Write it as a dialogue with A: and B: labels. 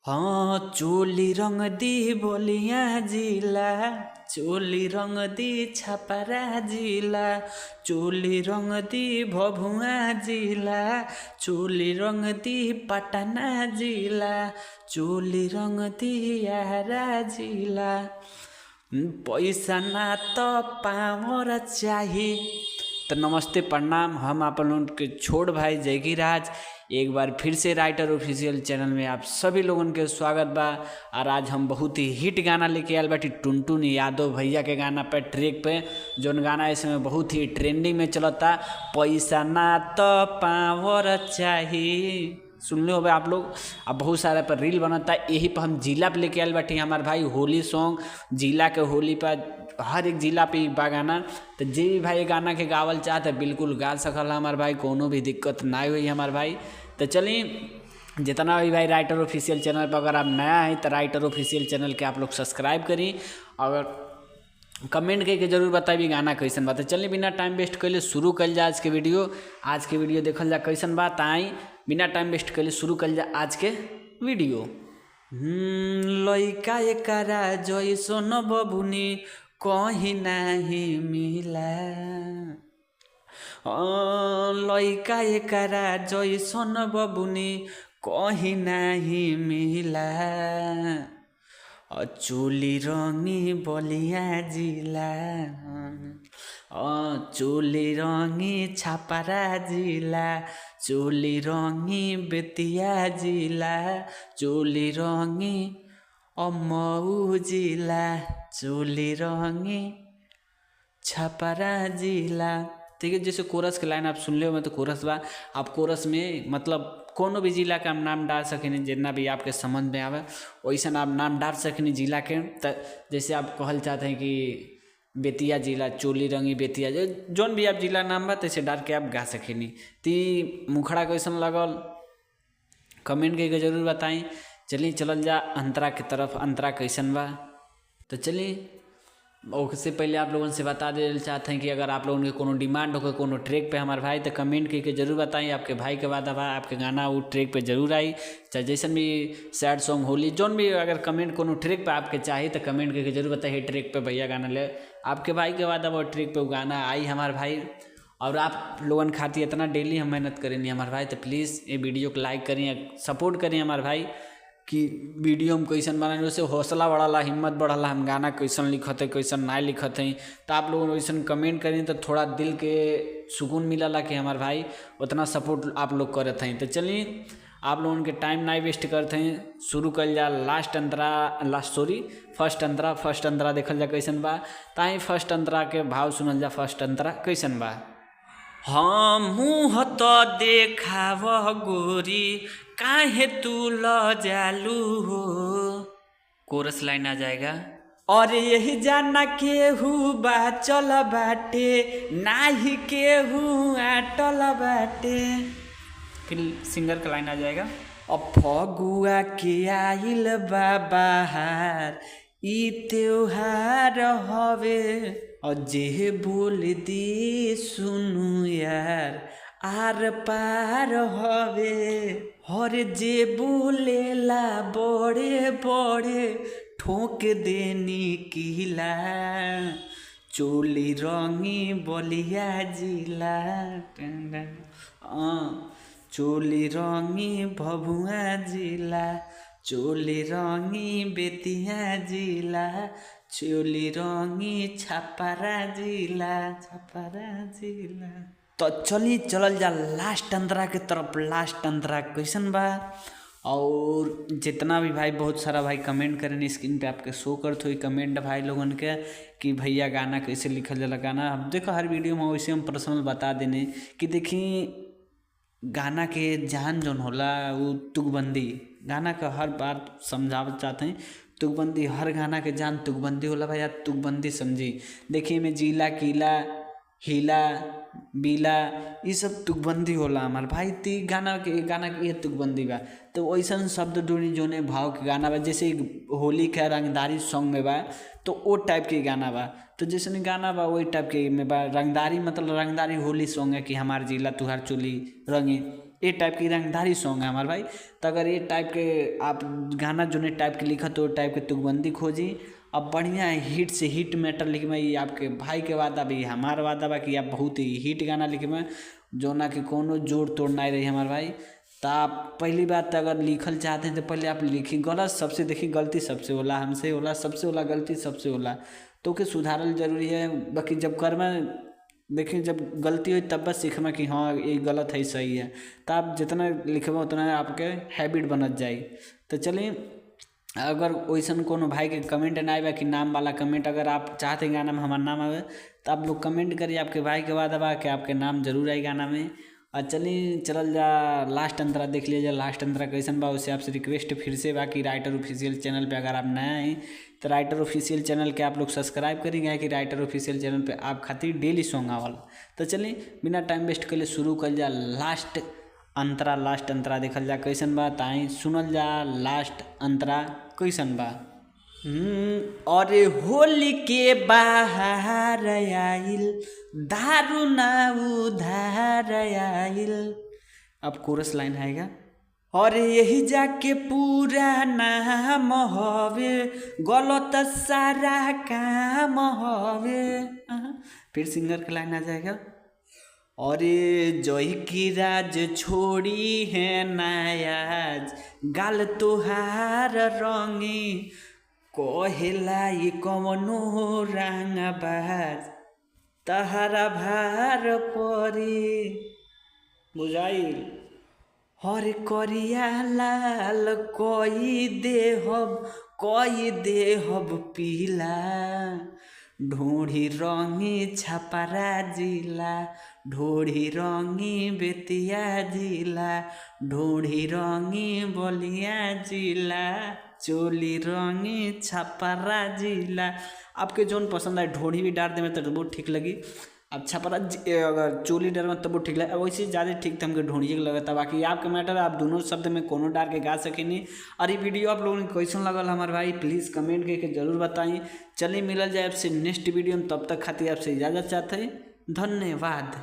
A: हाँ चोली रंग दी बोलिया जिला, चोली रंग दी छपरा जिला, चोली रंग दी भभुआ जिला, चोली रंग दी पटना जिला, चोली रंग दी आरा जिला। पैसा ना तो पावर चाही। तो नमस्ते प्रणाम, हम आप लोगों के छोट भाई जयगी राज एक बार फिर से राइटर ऑफिशियल चैनल में आप सभी लोगों के स्वागत बा। और आज हम बहुत ही हिट गाना लेके आयल बाटी टुनटुन यादव भैया के गाना पे ट्रैक पे, जौन गाना इस समय बहुत ही ट्रेंडिंग में चलता। पैसा ना तो पावर चाही, सुन लो हो आप लोग। अब बहुत सारा पर रील बनता, यही पर हम जिला पे लेके आयल बाटी हमारे भाई होली सॉन्ग। जिला के होली पर हर एक जिला पे बा गाना, तो जे भी भाई गाना के गावल चाहते बिल्कुल गा सकल हमारे भाई, कोनो भी दिक्कत ना हुई हमारे भाई। तो चलिए, जितना भी भाई राइटर ऑफिशियल चैनल पर अगर आप नया है तो राइटर ऑफिशियल चैनल के आप लोग सब्सक्राइब करी और कमेंट करके जरूर बताइए गाना कैसन बा। तो चलिए बिना टाइम वेस्ट कैले शुरू कल जा आज के वीडियो। आज के वीडियो देखल जा कैसन बा, आई बिना टाइम वेस्ट कैले शुरू कल जा आज के वीडियो। लइका एकरा जैसन बबुनी कहीं नहीं मिला, लइका एकरा जैसन बबुनी कहीं नहीं मिला, चोली रंगी बलिया जिला, चोली रंगी छपरा जिला, चोली रंगी बेतिया जिला, चोली रंगी मऊ जिला, चोली रंगी छपरा जिला। ठीक है, जैसे कोरस के लाइन आप सुन ले, मैं तो कोरस बा, आप कोरस में मतलब कोनो भी जिला का नाम डाल सकें, जितना भी आपके समझ में आवे वैसा आप नाम डाल सकें जिला के। जैसे आप कहल चाहते हैं कि बेतिया जिला, चोली रंगी बेतिया, जौन भी आप जिला नाम बा तैसे डाल के आप गा सकें। ती मुखड़ा कैसन लगल कमेंट करके जरूर बताएं। चलिए चलल जा अंतरा की तरफ, अंतरा कैसन बा। तो चलिए, उससे पहले आप लोगों से बता दे चाहते हैं कि अगर आप लोगों के कोनो डिमांड हो कोनो ट्रैक पे हमारे भाई, तो कमेंट करके जरूर बताएं। आपके भाई के वादा बा आपके गाना वो ट्रैक पे जरूर आई, चाहे जैसन भी सैड सॉन्ग होली जौन भी अगर कमेंट कोनो ट्रैक पे आपके चाहिए तो कमेंट करके जरूर बताइए ट्रैक पे भैया गाना ले। आपके भाई के वादा वो ट्रैक पे वो गाना आई हमारे भाई। और आप लोगन खाती इतना डेली हम मेहनत करेंगे हमारे भाई, तो प्लीज़ ये वीडियो को लाइक करें, सपोर्ट करें हमारे भाई कि वीडियो हम कैसन बनाए, वैसे हौसला बढ़ला, हिम्मत बढ़ला, हम गाना कैसन लिखत है कैसन ना लिखत है। तो आप लोग वैसन कमेंट करें तो थोड़ा दिल के सुकून मिलला कि हमारे भाई उतना सपोर्ट आप लोग करते हैं। तो चलिए आप लोगों के टाइम ना वेस्ट करते हैं, शुरू कर जा फर्स्ट अंतरा देखल जा कैसन बा। ताई फर्स्ट अंतरा के भाव सुनल जा, फर्स्ट अंतरा कैसन बा। हाँ मुँह तो देखाव गोरी काहे तू लजालू हो, कोरस लाइन आ जाएगा। और यही जाना केहू बा चल बाटे, नाही केहू आटल बाटे, फिर सिंगर का लाइन आ जाएगा। अब फगुआ के आइल बा बहार, ई त्योहार हवे, और जे बोल दी सुनु यार आर पार हवे, और जे बोलेला बड़े बड़े ठोक देनी किला, चोली रंगी बलिया जिला, चोली रंगी भभुआ जिला, चोली रंगी बेतिया जिला, चोली रंगी छपरा जिला, छपरा जिला। तो चलिए चलल जा लास्ट अंतरा के तरफ। लास्ट अंतरा कैसन बा, और जितना भी भाई बहुत सारा भाई कमेंट करें स्क्रीन पे आपके शो करते हुई कमेंट भाई लोगन के कि भैया गाना कैसे लिखल जाला। गाना अब देखो हर वीडियो में वैसे हम पर्सनल बता देने कि देखी गाना के जान जौन होला वो तुकबंदी, गाना का हर बार समझावत चाहते हैं। तुकबंदी हर गाना के जान तुकबंदी होला भैया, तुकबंदी समझी। देखिए में जिला किला हीला बीला ये सब तुकबंदी होला हमार भाई। ती गाना के ये तुकबंदी बा। तो वैसन शब्द ढूंढी जोने भाव के गाना बा, जैसे होली का रंगदारी सॉन्ग में बा तो वो टाइप के गाना बा। तो जैसे गाना बा वही टाइप के में बा। रंगदारी मतलब रंगदारी होली सॉन्ग है कि हमार जिला तुहार चोली रंगी, ये टाइप के रंगदारी सॉन्ग है हमारे भाई। तो अगर ये टाइप के आप गाना जो ने टाइप के लिखा तो टाइप के तुकबंदी खोजी। अब बढ़िया हिट से हिट मैटर लिखे में, ये आपके भाई के वादा भी हमारा वादा बा कि आप बहुत ही हिट गाना लिखे में जो ना कि कोनो जोड़ तोड़ नहीं रही हमारे भाई। तो आप पहली बात तो अगर लिखल चाहते हैं तो पहले आप लिखी, गलत सबसे देखिए, गलती सबसे होला, हमसे होला, सबसे होला, गलती सबसे होला, तो के सुधारल जरूरी है। बाकी जब कर्म देखिए जब गलती हुई तब बस सीखना कि हाँ ये गलत है सही है, तो आप जितना लिखबा उतना आपके हैबिट बनत जाई। तो चलिए, अगर वैसन कोनो भाई के कमेंट ना आए कि नाम वाला कमेंट, अगर आप चाहते हैं गाना में हमारा नाम आवे तो आप लोग कमेंट करिए, आपके भाई के बाद बा कि आपके नाम जरूर आए गाना में। और चलिए चलल जा लास्ट अंतरा देख लीजिए, लास्ट अंतरा कैसन बा। उससे आपसे रिक्वेस्ट फिर से बाकी राइटर ऑफिशियल चैनल पे अगर आप नए हैं तो राइटर ऑफिशियल चैनल के आप लोग सब्सक्राइब करेंगे कि राइटर ऑफिशियल चैनल पे आप खातिर डेली सॉन्ग आवल। तो चलिए बिना टाइम वेस्ट कर शुरू कर जा लास्ट अंतरा। लास्ट अंतरा देखल जा कैसन बा, ताई सुनल जा लास्ट अंतरा कैसन बा। और होली के बाहर आइल दारू ना उधार आइल। अब कोरस लाइन आएगा। और यही जाके पूरा नाम हवे, गलत सारा काम हवे। फिर सिंगर का लाइन आ जाएगा। और जोई की राज छोड़ी है नायाज, गाल तुहार रंगी, कोहेला ये कमनो रंगबाज, तहारा भार परी बुझाइल। हर करिया लाल कोई देहब पीला, ढूढ़ी रंगी छपरा जिला, ढूढ़ी रंगी बेतिया जिला, ढूढ़ी रंगी बलिया जिला, चोली रंगी छपरा जिला। आपके जोन पसंद है ढोढ़ी भी डाल दें तो बहुत ठीक लगी। अब छपरा अगर चोली डर में तब वो ठीक लगे, वैसे ज़्यादा ठीक था हमको ढूंढिए लगता। बाकी आपके मैटर आप दोनों शब्द में कोनो डाल के गा सकेनी। और ये वीडियो आप लोगों ने कैसन लगल हमारे भाई प्लीज़ कमेंट करके जरूर बताइए। चलिए मिलल जाए आपसे नेक्स्ट वीडियो में, तब तक खातिर आपसे इजाज़त चाहते हैं। धन्यवाद।